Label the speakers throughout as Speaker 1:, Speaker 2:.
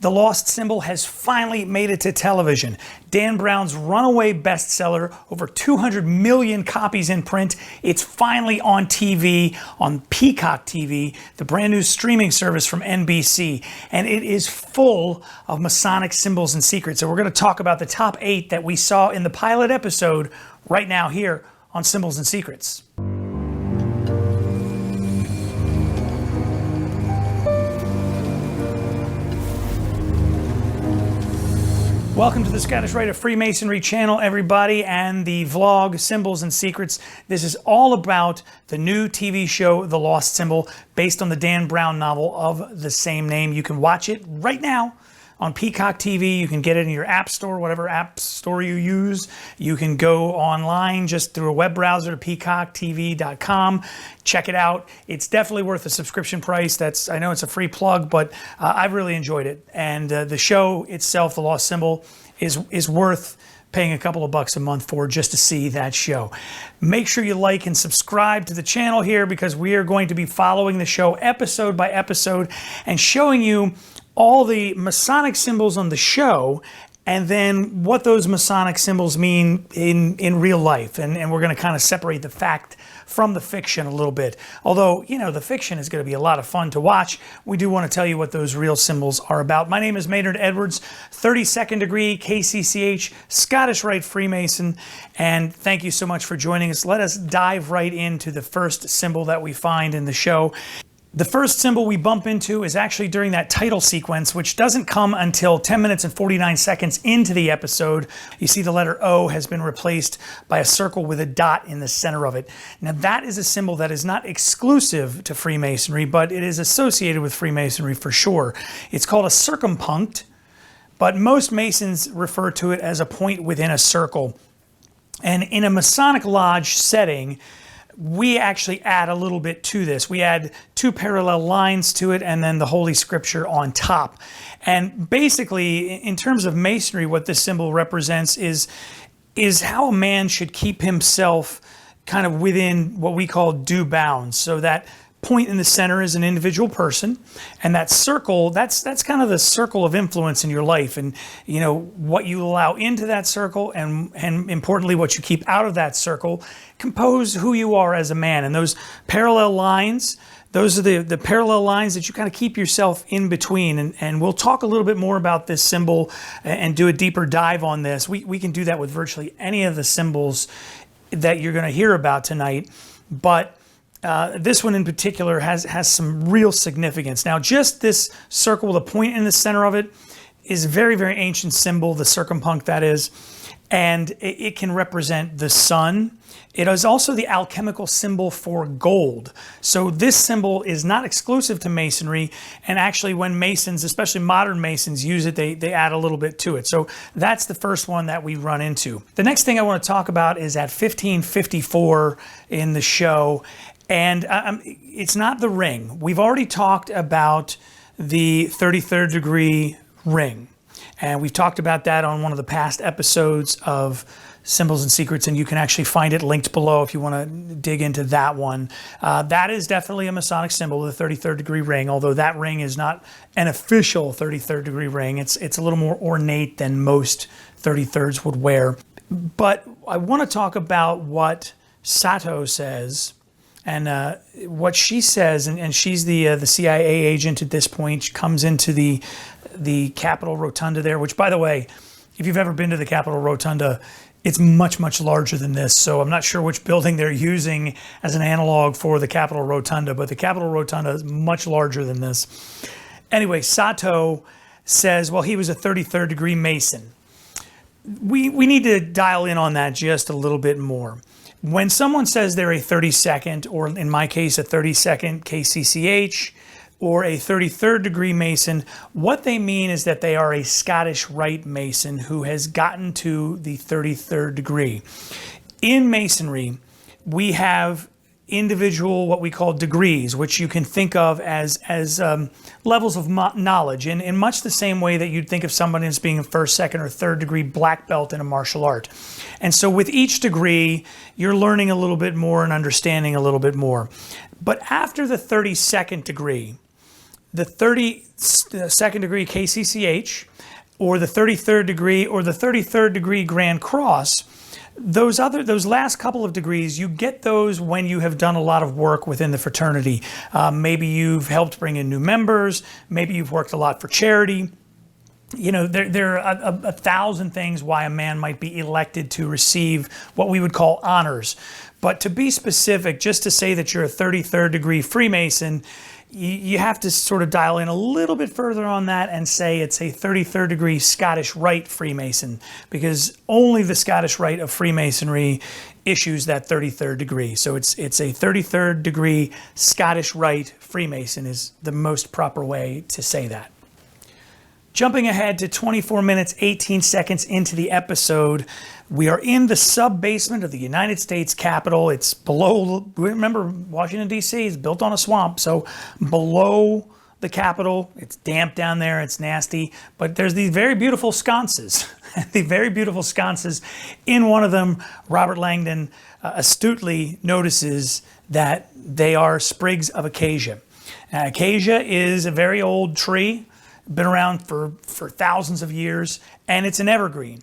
Speaker 1: The Lost Symbol has finally made it to television. Dan Brown's runaway bestseller, over 200 million copies in print. It's finally on TV, on Peacock TV, the brand new streaming service from NBC. And it is full of Masonic symbols and secrets. So we're going to talk about the top 8 that we saw in the pilot episode right now here on Symbols and Secrets. Welcome to the Scottish Rite of Freemasonry channel, everybody, and the vlog, Symbols and Secrets. This is all about the new TV show, The Lost Symbol, based on the Dan Brown novel of the same name. You can watch it right now on Peacock TV. You can get it in your app store, whatever app store you use. You can go online just through a web browser to peacocktv.com. Check it out. It's definitely worth a subscription price. I know it's a free plug, but I've really enjoyed it. And the show itself, The Lost Symbol, is worth paying a couple of bucks a month for just to see that show. Make sure you like and subscribe to the channel here, because we are going to be following the show episode by episode and showing you all the Masonic symbols on the show, and then what those Masonic symbols mean in real life. And we're going to kind of separate the fact from the fiction a little bit. Although, you know, the fiction is going to be a lot of fun to watch, we do want to tell you what those real symbols are about. My name is Maynard Edwards, 32nd degree KCCH, Scottish Rite Freemason, and thank you so much for joining us. Let us dive right into the first symbol that we find in the show. The first symbol we bump into is actually during that title sequence, which doesn't come until 10 minutes and 49 seconds into the episode. You see the letter O has been replaced by a circle with a dot in the center of it. Now that is a symbol that is not exclusive to Freemasonry, but it is associated with Freemasonry for sure. It's called a circumpunct, but most Masons refer to it as a point within a circle. And in a Masonic lodge setting, we actually add a little bit to this. We add 2 parallel lines to it and then the Holy Scripture on top. And basically, in terms of Masonry, what this symbol represents is how a man should keep himself kind of within what we call due bounds. So that point in the center is an individual person, and that circle, that's kind of the circle of influence in your life, and you know what you allow into that circle, and importantly what you keep out of that circle compose who you are as a man. And those parallel lines, those are the parallel lines that you kind of keep yourself in between. And we'll talk a little bit more about this symbol and do a deeper dive on this. We can do that with virtually any of the symbols that you're going to hear about tonight, but this one in particular has some real significance. Now, just this circle with a point in the center of it is a very, very ancient symbol, the circumpunct that is, and it can represent the sun. It is also the alchemical symbol for gold. So this symbol is not exclusive to Masonry, and actually when Masons, especially modern Masons, use it, they add a little bit to it. So that's the first one that we run into. The next thing I want to talk about is at 1554 in the show, and it's not the ring. We've already talked about the 33rd degree ring, and we've talked about that on one of the past episodes of Symbols and Secrets, and you can actually find it linked below if you want to dig into that one. That is definitely a Masonic symbol, the 33rd degree ring, although that ring is not an official 33rd degree ring. It's a little more ornate than most 33rds would wear. But I want to talk about what Sato says, and what she says, and she's the CIA agent at this point. She comes into the Capitol Rotunda there, which, by the way, if you've ever been to the Capitol Rotunda, it's much, much larger than this. So I'm not sure which building they're using as an analog for the Capitol Rotunda, but the Capitol Rotunda is much larger than this. Anyway, Sato says, well, he was a 33rd degree Mason. We need to dial in on that just a little bit more. When someone says they're a 32nd, or in my case, a 32nd KCCH, or a 33rd degree Mason, what they mean is that they are a Scottish Rite Mason who has gotten to the 33rd degree. In Masonry, we have individual, what we call degrees, which you can think of as levels of knowledge, in much the same way that you'd think of someone as being a first, second, or third degree black belt in a martial art. And so with each degree, you're learning a little bit more and understanding a little bit more. But after the 32nd degree, the 32nd degree KCCH, or the 33rd degree, or the 33rd degree Grand Cross, those last couple of degrees, you get those when you have done a lot of work within the fraternity. Maybe you've helped bring in new members. Maybe you've worked a lot for charity. You know, there are a thousand things why a man might be elected to receive what we would call honors. But to be specific, just to say that you're a 33rd degree Freemason, you have to sort of dial in a little bit further on that and say it's a 33rd degree Scottish Rite Freemason, because only the Scottish Rite of Freemasonry issues that 33rd degree. So it's a 33rd degree Scottish Rite Freemason is the most proper way to say that. Jumping ahead to 24 minutes, 18 seconds into the episode, we are in the sub-basement of the United States Capitol. It's below, remember, Washington, D.C. is built on a swamp, so below the Capitol, it's damp down there, it's nasty, but there's these very beautiful sconces. The very beautiful sconces. In one of them, Robert Langdon astutely notices that they are sprigs of acacia. Acacia is a very old tree, been around for thousands of years, and it's an evergreen.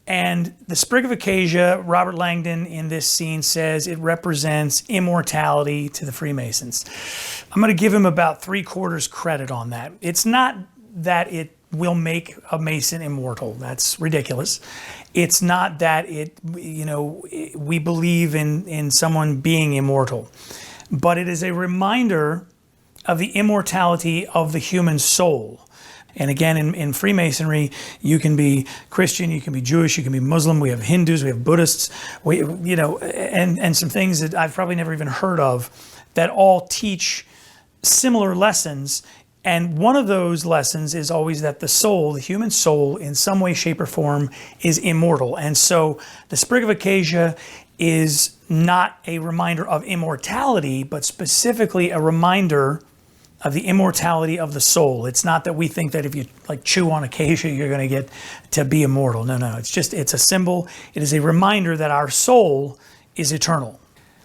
Speaker 1: And the sprig of acacia, Robert Langdon in this scene says it represents immortality to the Freemasons. I'm going to give him about 3/4 credit on that. It's not that it will make a Mason immortal. That's ridiculous. It's not that we believe in someone being immortal, but it is a reminder of the immortality of the human soul. And again, in Freemasonry, you can be Christian, you can be Jewish, you can be Muslim. We have Hindus, we have Buddhists, and some things that I've probably never even heard of that all teach similar lessons. And one of those lessons is always that the soul, the human soul, in some way, shape, or form, is immortal. And so the sprig of acacia is not a reminder of immortality, but specifically a reminder of the immortality of the soul. It's not that we think that if you chew on acacia, you're going to get to be immortal. No. It's a symbol. It is a reminder that our soul is eternal.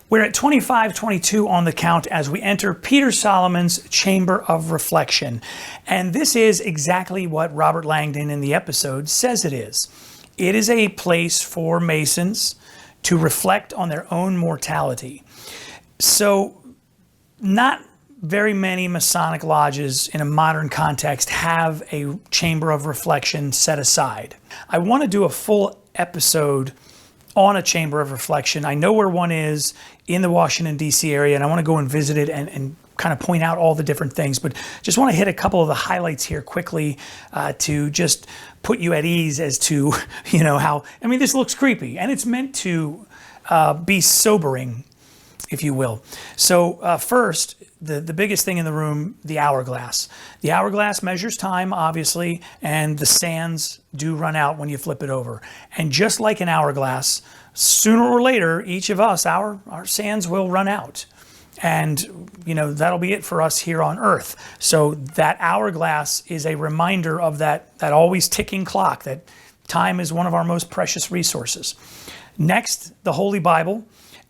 Speaker 1: We're at 25:22 on the count as we enter Peter Solomon's Chamber of Reflection. And this is exactly what Robert Langdon in the episode says it is. It is a place for Masons to reflect on their own mortality. So not very many Masonic lodges in a modern context have a chamber of reflection set aside. I want to do a full episode on a chamber of reflection. I know where one is in the Washington, D.C. area, and I want to go and visit it and kind of point out all the different things, but just want to hit a couple of the highlights here quickly to just put you at ease as to, how, this looks creepy, and it's meant to be sobering, if you will. So first, the biggest thing in the room, the hourglass. The hourglass measures time, obviously, and the sands do run out when you flip it over. And just like an hourglass, sooner or later, each of us, our sands will run out. And, that'll be it for us here on Earth. So that hourglass is a reminder of that always ticking clock, that time is one of our most precious resources. Next, the Holy Bible.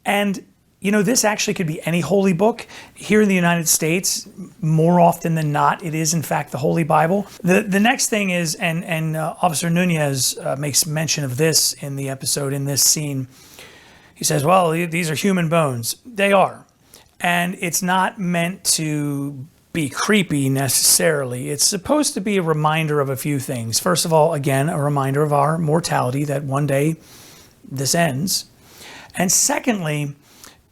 Speaker 1: And this actually could be any holy book. Here in the United States, more often than not, it is in fact the Holy Bible. The next thing is, and Officer Nunez makes mention of this in the episode, in this scene. He says, well, these are human bones. They are. And it's not meant to be creepy necessarily. It's supposed to be a reminder of a few things. First of all, again, a reminder of our mortality, that one day this ends. And secondly,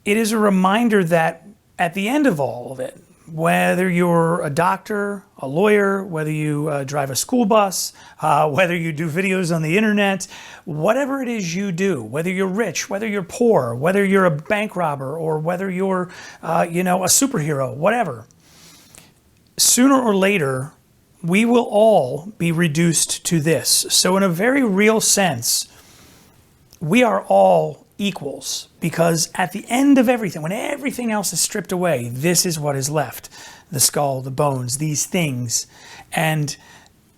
Speaker 1: it is a reminder that at the end of all of it, whether you're a doctor, a lawyer, whether you drive a school bus, whether you do videos on the internet, whatever it is you do, whether you're rich, whether you're poor, whether you're a bank robber, or whether you're, a superhero, whatever, sooner or later, we will all be reduced to this. So in a very real sense, we are all equals, because at the end of everything, when everything else is stripped away, this is what is left: the skull, the bones, these things. And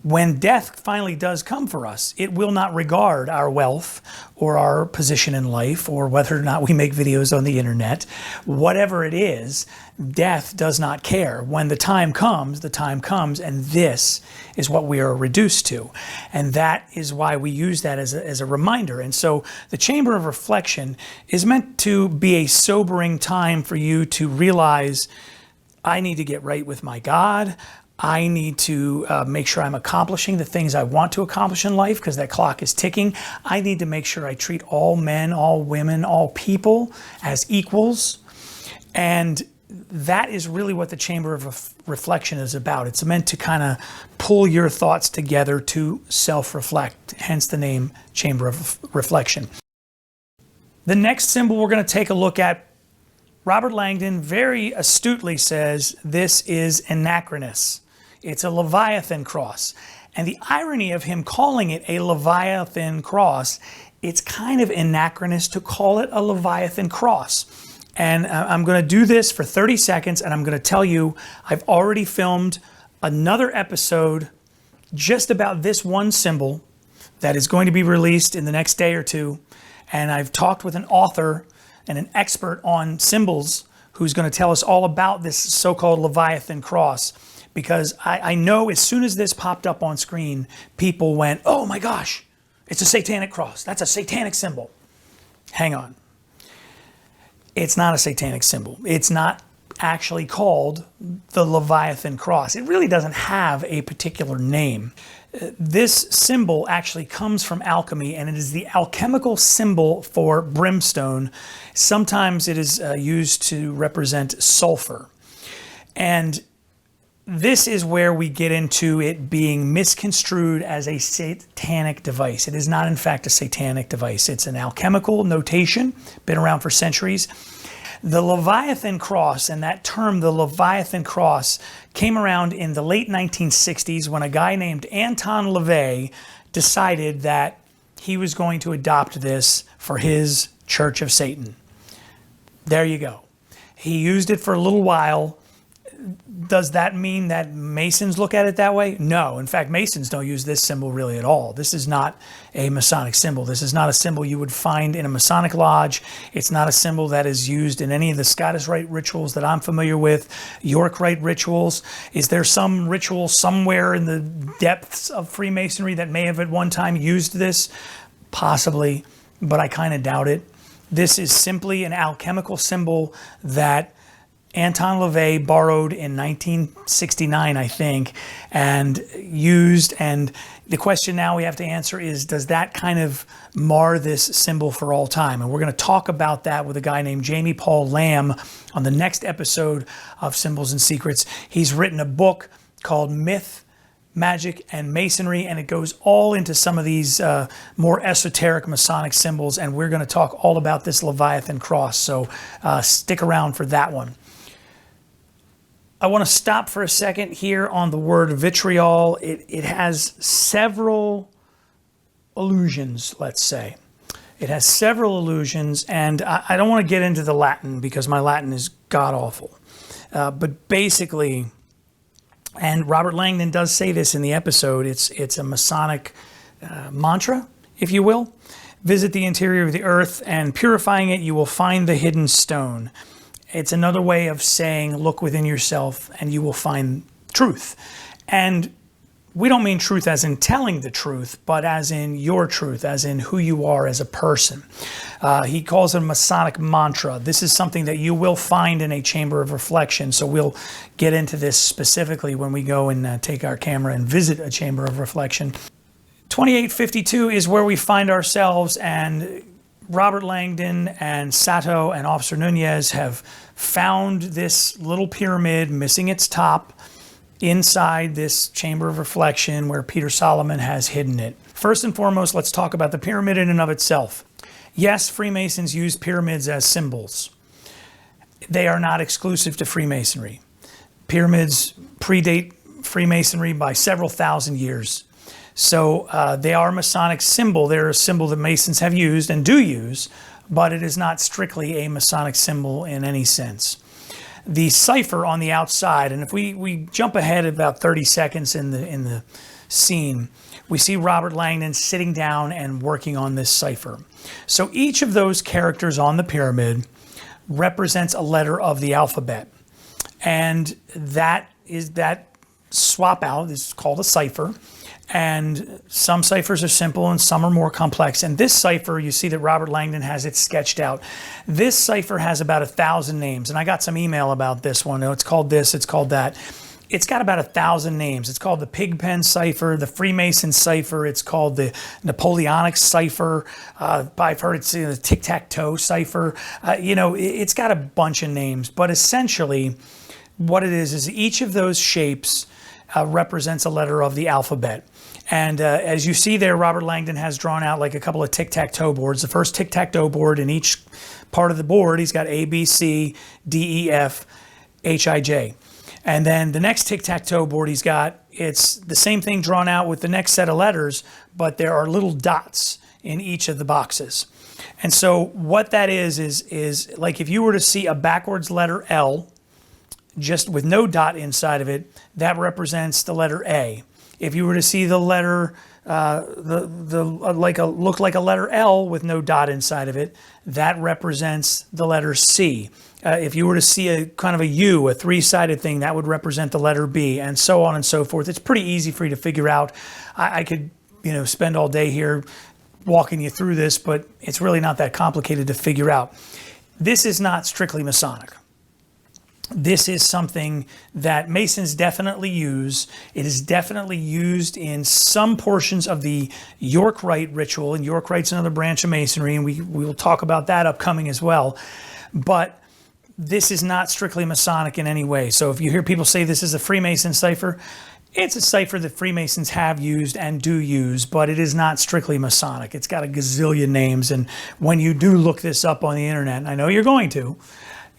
Speaker 1: when death finally does come for us, it will not regard our wealth or our position in life or whether or not we make videos on the internet. Whatever it is, death does not care. When the time comes, and this is what we are reduced to. And that is why we use that as a reminder. And so the Chamber of Reflection is meant to be a sobering time for you to realize, I need to get right with my God. I need to make sure I'm accomplishing the things I want to accomplish in life because that clock is ticking. I need to make sure I treat all men, all women, all people as equals. And that is really what the Chamber of Reflection is about. It's meant to kind of pull your thoughts together to self-reflect, hence the name Chamber of Reflection. The next symbol we're going to take a look at, Robert Langdon very astutely says this is anachronous. It's a Leviathan cross. And the irony of him calling it a Leviathan cross, it's kind of anachronous to call it a Leviathan cross. And I'm going to do this for 30 seconds, and I'm going to tell you I've already filmed another episode just about this one symbol that is going to be released in the next day or two. And I've talked with an author and an expert on symbols who's going to tell us all about this so-called Leviathan cross. Because I know as soon as this popped up on screen, people went, oh my gosh, it's a satanic cross. That's a satanic symbol. Hang on. It's not a satanic symbol. It's not actually called the Leviathan cross. It really doesn't have a particular name. This symbol actually comes from alchemy, and it is the alchemical symbol for brimstone. Sometimes it is used to represent sulfur. And this is where we get into it being misconstrued as a satanic device. It is not, in fact, a satanic device. It's an alchemical notation, been around for centuries. The Leviathan cross, and that term, the Leviathan cross, came around in the late 1960s when a guy named Anton LaVey decided that he was going to adopt this for his Church of Satan. There you go. He used it for a little while. Does that mean that Masons look at it that way? No. In fact, Masons don't use this symbol really at all. This is not a Masonic symbol. This is not a symbol you would find in a Masonic lodge. It's not a symbol that is used in any of the Scottish Rite rituals that I'm familiar with, York Rite rituals. Is there some ritual somewhere in the depths of Freemasonry that may have at one time used this? Possibly, but I kind of doubt it. This is simply an alchemical symbol that Anton LaVey borrowed in 1969, I think, and used. And the question now we have to answer is, does that kind of mar this symbol for all time? And we're going to talk about that with a guy named Jamie Paul Lamb on the next episode of Symbols and Secrets. He's written a book called Myth, Magic, and Masonry, and it goes all into some of these more esoteric Masonic symbols, and we're going to talk all about this Leviathan cross. So stick around for that one. I want to stop for a second here on the word vitriol. It has several allusions, let's say. It has several allusions, and I don't want to get into the Latin because my Latin is god-awful. But basically, and Robert Langdon does say this in the episode, it's a Masonic mantra, if you will. Visit the interior of the earth, and purifying it, you will find the hidden stone. It's another way of saying, look within yourself and you will find truth. And we don't mean truth as in telling the truth, but as in your truth, as in who you are as a person. He calls it a Masonic mantra. This is something that you will find in a Chamber of Reflection. So we'll get into this specifically when we go and take our camera and visit a Chamber of Reflection. 2852 is where we find ourselves, and Robert Langdon and Sato and Officer Nunez have found this little pyramid missing its top inside this Chamber of Reflection where Peter Solomon has hidden it. First and foremost, let's talk about the pyramid in and of itself. Yes, Freemasons use pyramids as symbols. They are not exclusive to Freemasonry. Pyramids predate Freemasonry by several thousand years. So they are a Masonic symbol. They're a symbol that Masons have used and do use, but it is not strictly a Masonic symbol in any sense. the cipher on the outside. And if we jump ahead about 30 seconds in the scene, we see Robert Langdon sitting down and working on this cipher. So each of those characters on the pyramid represents a letter of the alphabet. And that swap out is called a cipher. And some ciphers are simple and some are more complex. And this cipher, you see that Robert Langdon has it sketched out. This cipher has about 1,000 names. And I got some email about this one. It's called this, it's called that. It's got about 1,000 names. It's called the Pigpen Cipher, the Freemason Cipher. It's called the Napoleonic Cipher. I've heard it's the Tic-Tac-Toe Cipher. It's got a bunch of names. But essentially, what it is each of those shapes represents a letter of the alphabet. And as you see there, Robert Langdon has drawn out like a couple of tic-tac-toe boards. The first tic-tac-toe board, in each part of the board, he's got A, B, C, D, E, F, H, I, J. And then the next tic-tac-toe board it's the same thing drawn out with the next set of letters, but there are little dots in each of the boxes. And so what that is like if you were to see a backwards letter L, just with no dot inside of it, that represents the letter A. If you were to see the letter, look like a letter L with no dot inside of it, that represents the letter C. If you were to see a kind of a U, a three-sided thing, that would represent the letter B, and so on and so forth. It's pretty easy for you to figure out. I could, spend all day here walking you through this, but it's really not that complicated to figure out. This is not strictly Masonic. This is something that Masons definitely use. It is definitely used in some portions of the York Rite ritual, and York Rite's another branch of Masonry, and we will talk about that upcoming as well. But this is not strictly Masonic in any way. So if you hear people say this is a Freemason cipher, it's a cipher that Freemasons have used and do use, but it is not strictly Masonic. It's got a gazillion names, and when you do look this up on the internet, and I know you're going to,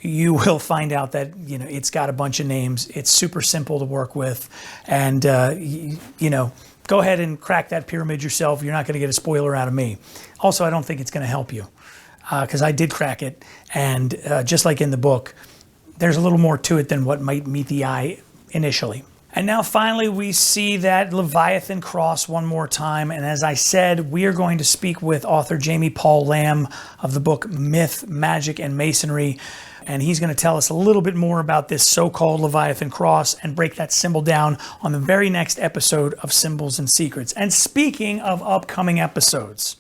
Speaker 1: you will find out that, it's got a bunch of names. It's super simple to work with. And, go ahead and crack that pyramid yourself. You're not going to get a spoiler out of me. Also, I don't think it's going to help you because I did crack it. And just like in the book, there's a little more to it than what might meet the eye initially. And now finally, we see that Leviathan Cross one more time. And as I said, we are going to speak with author Jamie Paul Lamb of the book Myth, Magic, and Masonry. And he's going to tell us a little bit more about this so-called Leviathan Cross and break that symbol down on the very next episode of Symbols and Secrets. And speaking of upcoming episodes,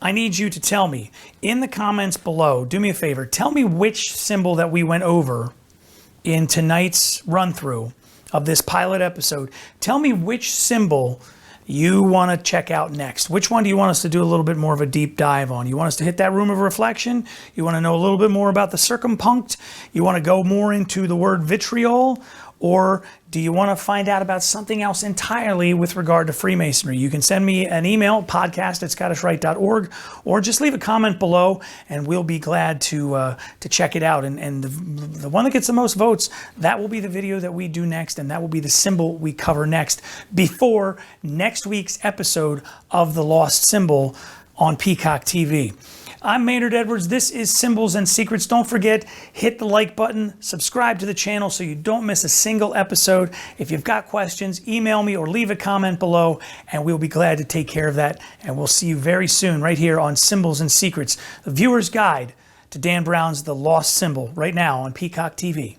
Speaker 1: I need you to tell me in the comments below, do me a favor, tell me which symbol that we went over in tonight's run-through of this pilot episode. Tell me which symbol you want to check out next. Which one do you want us to do a little bit more of a deep dive on? You want us to hit that room of reflection? You want to know a little bit more about the circumpunct? You want to go more into the word vitriol? Or do you want to find out about something else entirely with regard to Freemasonry? You can send me an email, podcast@scottishrite.org, or just leave a comment below, and we'll be glad to check it out. And the one that gets the most votes, that will be the video that we do next, and that will be the symbol we cover next before next week's episode of The Lost Symbol on Peacock TV. I'm Maynard Edwards. This is Symbols and Secrets. Don't forget, hit the like button, subscribe to the channel so you don't miss a single episode. If you've got questions, email me or leave a comment below, and we'll be glad to take care of that. And we'll see you very soon right here on Symbols and Secrets, the viewer's guide to Dan Brown's The Lost Symbol, right now on Peacock TV.